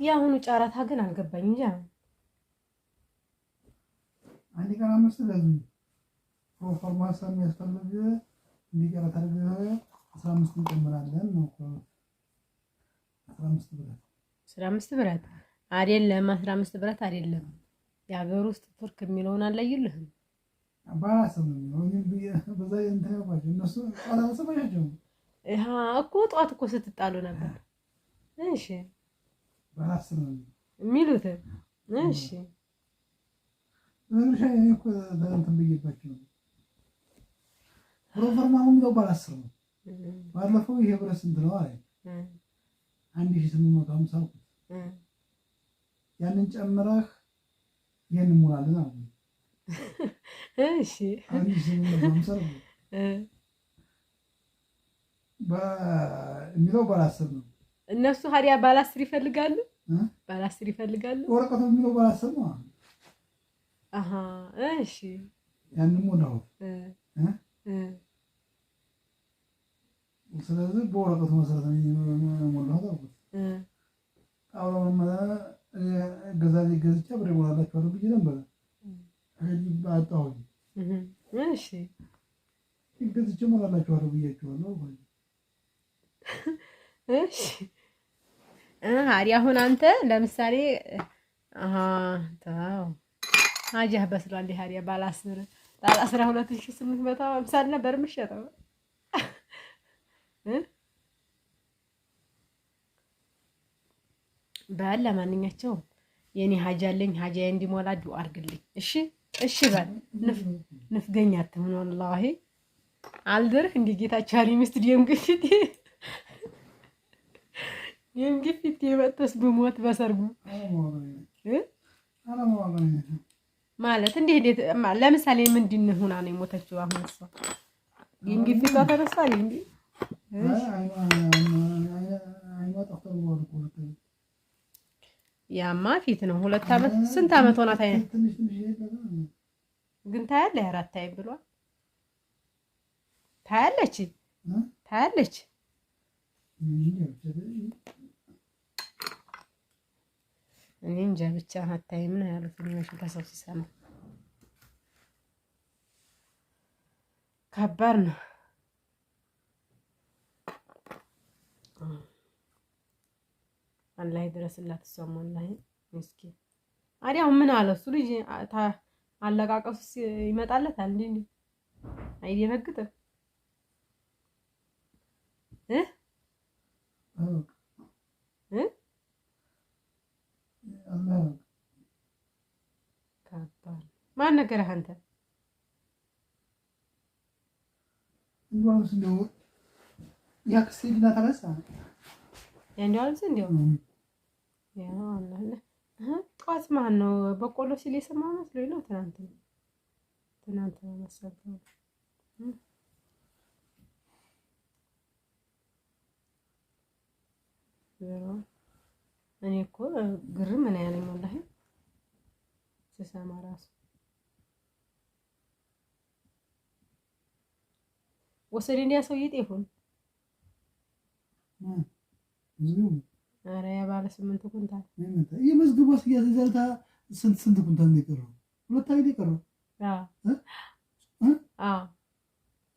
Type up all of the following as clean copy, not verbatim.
ያሁኑ ጨረታ ግን አልገባኝ እንጂ አንድ ቀን አምስት ለዚህ ፕሮፎርማንስ የሚያስፈልግ እንዲቀር አድርገህ 15 እንጨምራለን ነው እኮ 15 ብረት አይደለም 15 ብረት አይደለም የሀገር ውስጥ ቱርክ የሚለውን አላየልህም ባላሰብ ነው በዛ እንትን ያባቸው እነሱ አላሰባቸው እኮ ጧት እኮ ስትጣሉ ነበር እሺ ባላሰብ ነው የሚሉት እሺ ለምን ሻይ እኮ እንትን ብዬባቸው ፕሮፎርማው ነው ባላሰብ ነው ባለፈው ይሄ ብረት ስንት ነው አለ 1850 ያንን ጨምረህ ይሄን ሙላልን አሉ እሺ 1850 በሚለው ባላስር ነው እነሱ ሀዲያ ባላስር ይፈልጋሉ ባላስር ይፈልጋሉ ወረቀቱ የሚለው ባላስር ነው አሃ እሺ ያንን ሙላው ስለዚህ በወረቀቱ መሰረት ነው ሙላው ታውቁት አሁን ገዛዚ ገዝቻ ብሬ ሞላላችኋለሁ ብዬ ነበር ባጣው እሺ ገዝቼ ሞላላችኋለሁ ብያችኋለሁ እሺ አሁን አንተ ለምሳሌ ታው አጃህ በስሏል ሀዲያ ባለ 12850 ነበር የምትሸጠው በል ለማንኛቸው የኔ ሀጃ አለኝ ሀጃዬ እንዲሞላ ዱአ አድርግልኝ እሺ በል ንፍገኛ አትሁን ወላሂ አልደርህ እንደ ጌታቸው አሊ ሚስት ደም ግፊት የመጣስ በሞት በሰርጉ ማለት እንዴት ለምሳሌ ምንድን ሆና ነው የሞተችው አሁን እሷ ደም ግፊቷ ተነሳል እንዴ ያማ ፊት ነው 2 አመት ስንት አመት ሆናት አይነት ግን ታያለህ አራት አይ ብሏል ታያለች እኔ እንጃ ብቻ አታይም ነው ያሉት ነው ከሰው ሲሰማ ከባድ ነው አላህ ይድረስላት ሰሞኑን ምስኪን አዲያው ምን አለ እሱ ልጅ አለቃቀሱ ይመጣለታል እንዴ አይደነግጥም ከባድ ማን ነገረህ አንተ እንኳንስ ነው ያክሲድና ተረሳ ያንዳልስ እንደው ያው አላህ ጧት ማን ነው በቆሎ ሲል የሰማው መስሎኝ ነው ትናንት መሰለኝ እኔ እኮ ግርም ምን ያለኝ ወላሂ ስሰማ ራሱ ወሰደ እንዲያ ሰውዬ ጤፉን ኧረ ያባለ 8 ኩንታል የመዝግቦስ ያዘዘልታ ስንት ኩንታል ነው የቀረው 2 አይደል የቀረው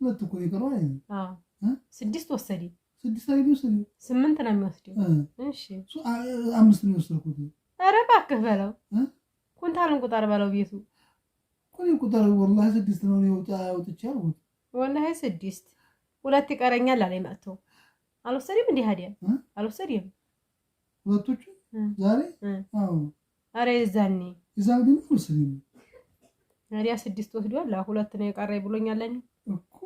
ሁለት እኮ የቀረው አይደል 6 ወሰደ 6 አይደል ወሰደ 8 ነው የሚወስደው እሺ 5 ነው የወሰድኩት ኧረ እባክህ በለው ኩንታልን ቁጠር በለው ቤቱ ኮኔ ቁጠር ወላሂ 6 ነው ያውጥቻለሁ ወላሂ 6 ሁለት ይቀረኛል አለኝ መጥቶ አልወሰደም እንዴ ሀዲያ አልወሰደም ሁለቶቹ ዛሬ አዎ አረ ይዛኔ ግን ወሰደኝ ሀዲያ 6 ወስዷል ሁለት ነው የቀረኝ ብሎኛል እኮ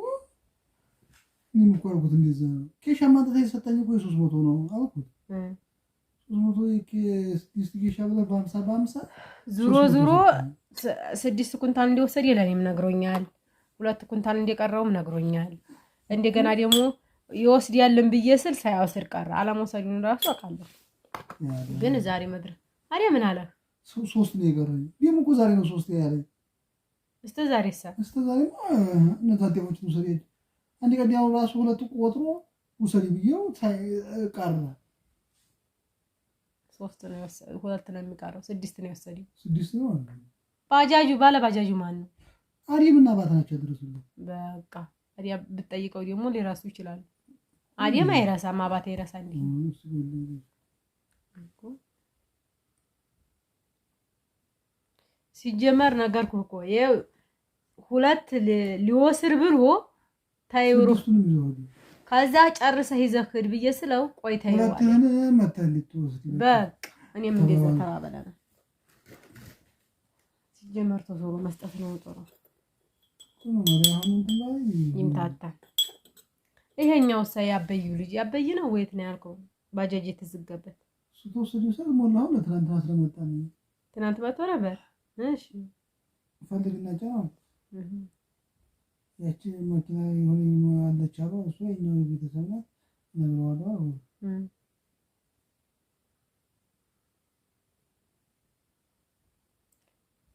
ምን ቆርኩት እንደዛ ኬሻ ማንተ ተሰጣኝ እኮ 300 ነው አልኩት 300 ኬሻ ብለ በ50 ዙሮ 6 ኩንታል እንደወሰደ ለኔም ነግሮኛል 2 ኩንታል እንደቀረውም ነግሮኛል እንደገና ደግሞ ይወስድ ያለን በየስል ሳይወስድ ቀረ አለመውሰዱን ራሱ አውቃለሁ ግን ዛሬ መድረ አሪያ ምን አለ 3 ነው የቀረኝ ደግሞ እኮ ዛሬ ነው 3 ያለኝ እስከ ዛሬ ነታደቦች ነው ሰሪት አንድ ቀን ያው ራሱ 2 ቆጥሮ ውሰድ ብየው ቀረ 3 ነው የወሰደው፣ 2 ነው የሚቀረው፣ 6 ነው የወሰደው። 6 ነው። ባጃጁ ባለ ባጃጁ ማን ነው? አዲምና አባት ናቸው ያደረሱልኝ። በቃ አዲያ ብትጠይቀው ደግሞ ሊረሱ ይችላሉ። አዲያም አይረሳም፣ አባት አይረሳም እንዴ? ሲጀመር ነገርኩህ እኮ ይኸው 2 ሊወስር ብሎ ታይሩ ከዛ ጨርሰህ ይዘህ ሂድ ብዬ ስለው ቆይታ ይዋል በቃ እኔም እንደዛ ተባበለና ሲጀመር ተዞሮ መስጠት ነው ጥሩ። ይምታታ ይሄኛው ያበዩ ልጅ ያበይ ነው ወይት ነው ያልከው? ባጃጅ የተዘጋበት ሱቶስዱ ሰው ሞላው ለትናንት አስረመጣ ነው። ትናንት መጥቶ ነበር። እሺ ፈልግና ጫው ያቺ መኪና የሆነ አለች አባ እሱ የኛው ቤተሰብ ናት ነው።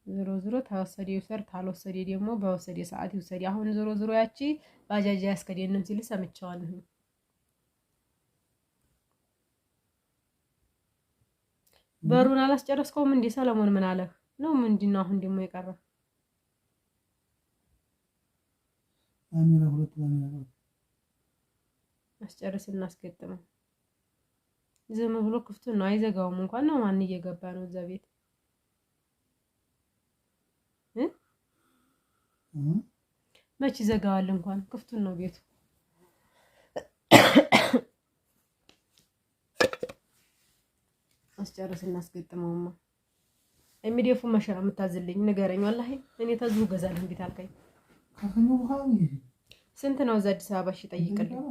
ዞሮ ዞሮ ተወሰደ ይውሰድ፣ ታልወሰደ ደግሞ በወሰደ ሰዓት ይውሰድ። አሁን ዞሮ ዞሮ ያቺ ባጃጅ ያስከደንም ሲል ሰምቻለሁ። በሩን አላስጨረስከውም እንዴ ሰለሞን? ምን አለህ ነው? ምንድነው አሁን ደግሞ የቀረ? አሚራ ሁለት ነው አስጨርስ እናስገጥመው። ዝም ብሎ ክፍቱን ነው አይዘጋውም። እንኳን ነው ማን እየገባ ነው እዛ ቤት? መች ይዘጋዋል? እንኳን ክፍቱን ነው ቤቱ። አስጨርስ እናስገጥመውማ። የሚደፉ መሸራ የምታዝልኝ ንገረኝ። ወላሂ እኔ ተዝሁ ገዛለሁ። እንዴት አልከኝ? ከሰኞ በኋላ ስንት ነው እዛ አዲስ አበባ? እሺ ጠይቅልኝ።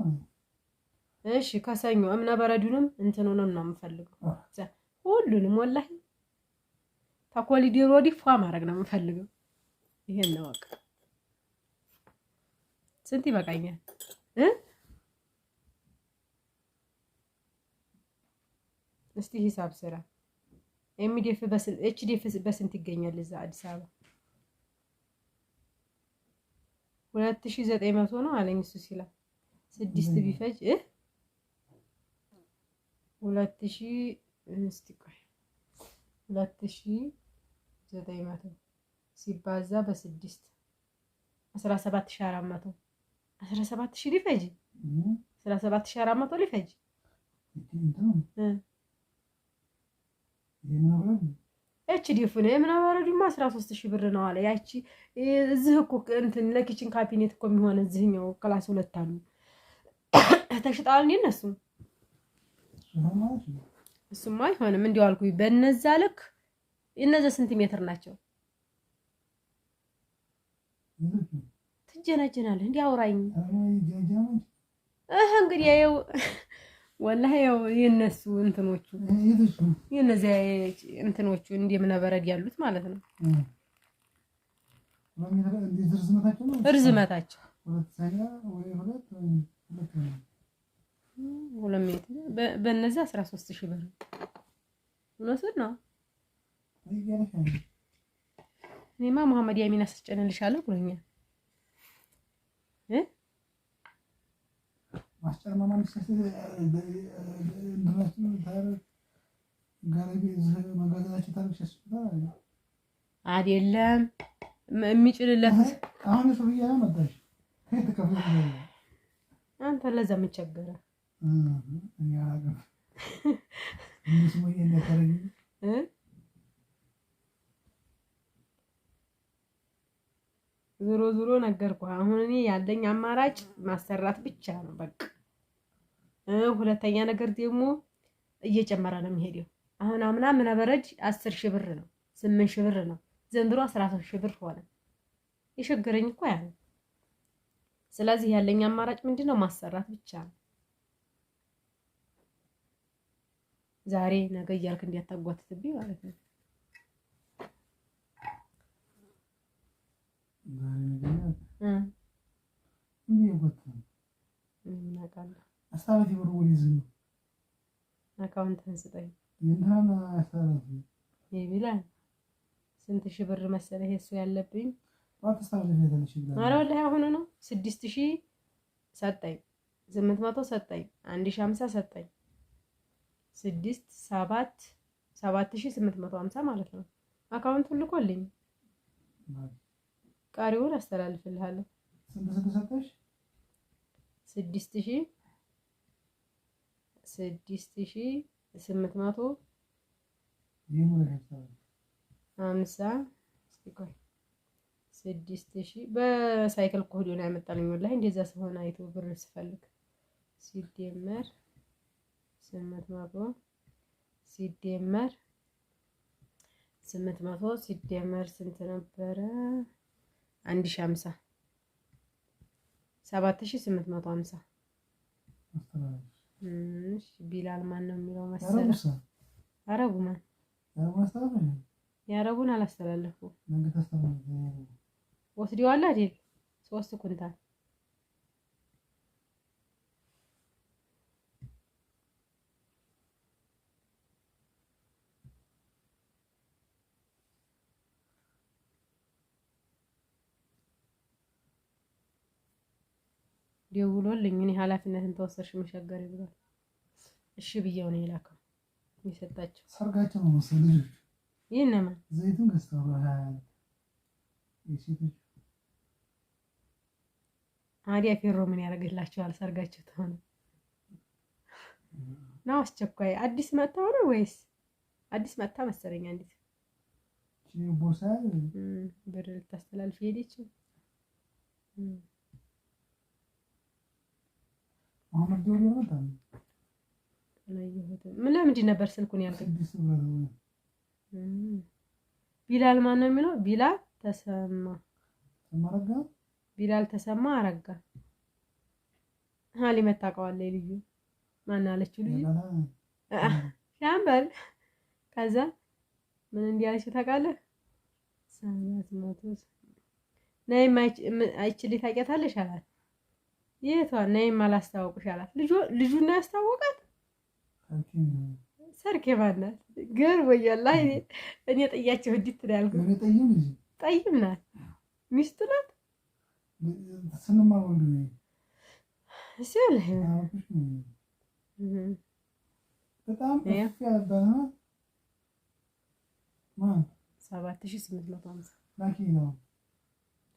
እሺ ከሰኞ እምነ በረዱንም እንትኑንም ነው የምፈልገው። ሁሉንም ወላሂ ታኮሊዲሮ ዲፋ ማድረግ ነው የምፈልገው። ይሄን ነው በቃ። ስንት ይበቃኛል? እስቲ ሂሳብ ስራ። ኤምዲኤፍ በስንት ኤችዲኤፍ በስንት ይገኛል እዛ አዲስ አበባ? 2900 ነው አለኝ እሱ ሲላ 6 ቢፈጅ 2000 እስቲ ቆይ 2900 ሲባዛ በ6 17400 17000 ሊፈጅ 17400 ሊፈጅ ኤችዲኤፍ ነው የምናወራዱማ 13000 ብር ነው አለ። ያቺ እዚህ እኮ እንትን ለኪችን ካቢኔት እኮ የሚሆን እዚህኛው ክላስ 2 አሉ ተሽጣል እንዴ እነሱ? እሱማ አይሆንም እንዲያው አልኩኝ። በእነዛ ልክ እነዛ ስንት ሜትር ናቸው? ትጀናጀናለህ እንዴ? አውራኝ እንግዲህ ያው ወላሂ ያው የነሱ እንትኖቹ የነዚያ እንትኖቹ እንደምነበረድ ያሉት ማለት ነው። እርዝመታቸው 2 ሜትር በእነዚህ 13000 ብር እውነቱን ነው። እኔማ መሐመድ ያሚን አስጨንልሻለሁ ብሎኛል። አይደለም የሚጭልለት አንተ ለዛ ምን ቸገረ? ዞሮ ዞሮ ነገርኩህ። አሁን እኔ ያለኝ አማራጭ ማሰራት ብቻ ነው በቃ። ሁለተኛ ነገር ደግሞ እየጨመረ ነው የሚሄደው። አሁን አምና ምነበረድ 10000 ብር ነው፣ 8000 ብር ነው። ዘንድሮ 13000 ብር ሆነ። የሸገረኝ እኮ ያ ነው። ስለዚህ ያለኝ አማራጭ ምንድነው? ማሰራት ብቻ ነው። ዛሬ ነገ እያልክ እንዲያታጓትትብኝ ማለት ነው። አካውንትን ስጠኝ። ይብላል ስንት ሺህ ብር መሰለህ እሱ ያለብኝ? ኧረ ወላሂ አሁን ነው 6000 ሰጠኝ፣ 800 ሰጠኝ፣ 1050 ሰጠኝ፣ 6 7 7850 ማለት ነው። አካውንቱን ልኮልኝ ቀሪውን አስተላልፍልሃለሁ። ስንት ሰጠሽ? 6850 ቆይ 6000 በሳይክል ኮድ ነው ያመጣልኝ። ወላሂ እንደዛ ሲሆን አይቶ ብር ስፈልግ ሲደመር 800 ሲደመር 800 ሲደመር ስንት ነበረ? 1050 7850 እሺ ቢላል ማን ነው የሚለው መሰለህ? አረቡ ማን የአረቡን አላስተላለፉ ወስደዋል አይደል? 3 ኩንታል ደውሎልኝ እኔ ኃላፊነትን ተወሰድሽ መሸገር ብሏል። እሺ ብዬው ነው የላከው የሰጣቸው። ሰርጋቸው ነው መሰለኝ ልጆች ይሄንማ ዘይቱን ገዝተዋል። የሴቶች አዲያ ፌሮ ምን ያደርግላቸዋል? ሰርጋቸው ተሆነ ነው አስቸኳይ። አዲስ መጣው ነው ወይስ አዲስ መጣ መሰለኝ። አንዲት ቦርሳ ብር ልታስተላልፍ ሄደች። አሁን ደውሎ ይመጣል። ምን ለምንድን ነበር ስልኩን ያልከኝ? ቢላል ማን ነው የሚለው? ቢላል ተሰማ አረጋ። ቢላል ተሰማ አረጋ። ሀሊ መታቀዋለች። ልዩ ማን አለችው? ልዩ ሻምበል። ከዛ ምን እንዲያለች ታውቃለህ? 700 ነይም አይችልኝ ታውቂያታለሽ አላት። የቷን ነይም አላስተዋውቅሽ አላት። ልጁና ያስተዋወቃት ሰርኬ ባናት ገር ወያላህ እኔ ጥያቸው እንዴት ትላልኩ? ጠይም ናት ሚስቱ ናት። ስንማር ወንድሜ ሲልህ በጣም ከፍ ያለበና ማን 7850 ላኪ ነው።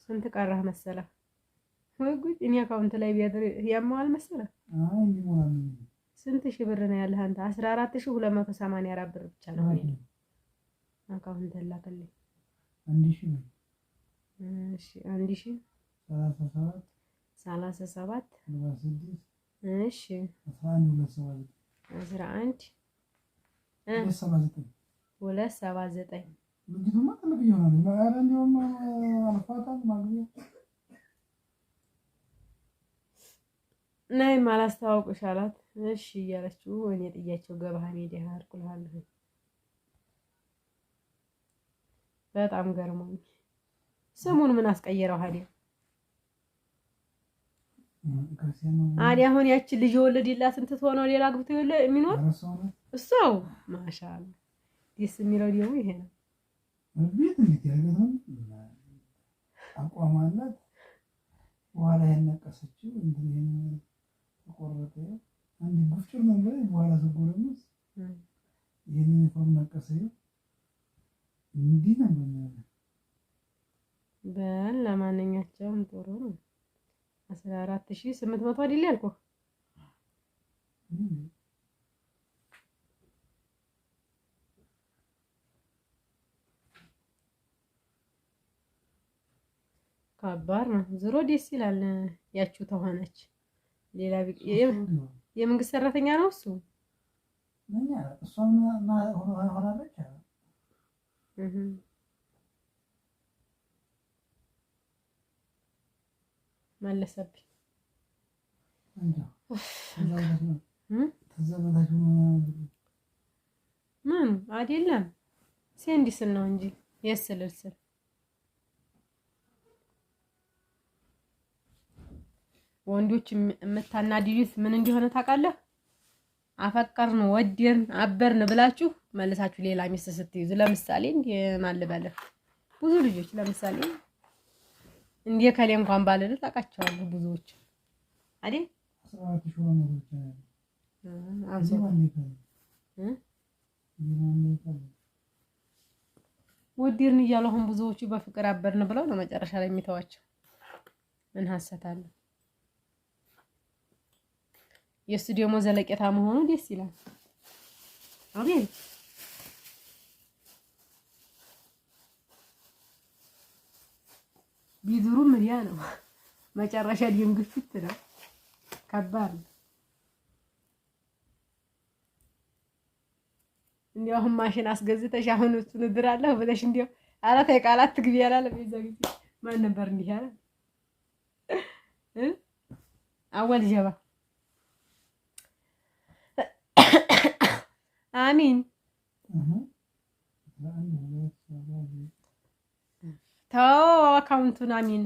ስንት ቀረህ መሰለህ? ወይ ጉድ! እኔ አካውንት ላይ ቢያድር ያማዋል መሰለህ? አይ እንዲሞላል። ስንት ሺህ ብር ነው ያለህ አንተ? 14284 ብር ብቻ ነው ያለኝ አካውንት ላከልኝ። 1000 እሺ 1000 37 36 እሺ 11 279 ልጅቱማ ትልቅ ይሆናል። ማራ እንደውም አልፋታም ማግኘ ነይ ማላስተዋውቅሽ አላት። እሺ እያለችው እኔ ጥያቸው ገባህ ሜዳ አርኩልሃለሁ። በጣም ገርሞኝ ስሙን ምን አስቀየረው? አዲ አሁን ያቺ ልጅ ወለደላት እንት ትሆነው ሌላ ግብቶ የሚኖር እሷው ማሻአላ ደስ የሚለው ደግሞ ይሄ ነው። ቤት እንዴት ያገናኝ አቋማላት በኋላ ያነቀሰችው እንዴ ተቆረጠ። አንድ ጉፍጭር ነበር በኋላ ተጎረመስ ይሄንን ዩኒፎርም ነቀሰው እንዴ ነበር። በል ለማንኛቸውም ጥሩ ነው። 14800 አይደል ያልኩህ? ከባድ ነው። ዝሮ ደስ ይላል። ያቺው ተሆነች ሌላ የመንግስት ሰራተኛ ነው እሱ። ምን ያ እሷም ሆናለች። መለሰብኝ ምን አይደለም ሴንዲስል ነው እንጂ የስልስል ወንዶች የምታናድዱት ምን እንደሆነ ታውቃለህ? አፈቀርን ወደን አበርን ብላችሁ መልሳችሁ ሌላ ሚስት ስትይዙ፣ ለምሳሌ እንደ ማን ልበልህ ብዙ ልጆች ለምሳሌ እንደ ከሌ እንኳን ባልል ታውቃቸዋለሁ ብዙዎች አይደል? ወዲርን እያሉ አሁን ብዙዎቹ በፍቅር አበርን ብለው ነው መጨረሻ ላይ የሚተዋቸው። ምን ሐሰት አለ? የእሱ ደግሞ ዘለቄታ መሆኑ ደስ ይላል። አቤት ቢዙሩም ያ ነው መጨረሻ ደም ግፊት ነው። ከባድ ነው። እንዲያው አሁን ማሽን አስገዝተሽ አሁን እሱን እድራለሁ ብለሽ እንዲያው ኧረ ተይ ቃላት ትግቢ ያላለ በዛ ጊዜ ማን ነበር እንዲህ ያለ? አወል ጀባ አሚን ተው አካውንቱን አሚን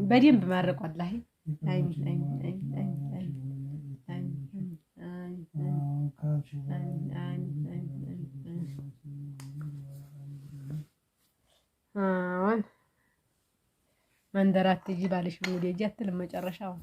በደንብ ማረቅ ወላሂ መንደራት ትጂ ባልሽ ወደ እጅ አትልም መጨረሻው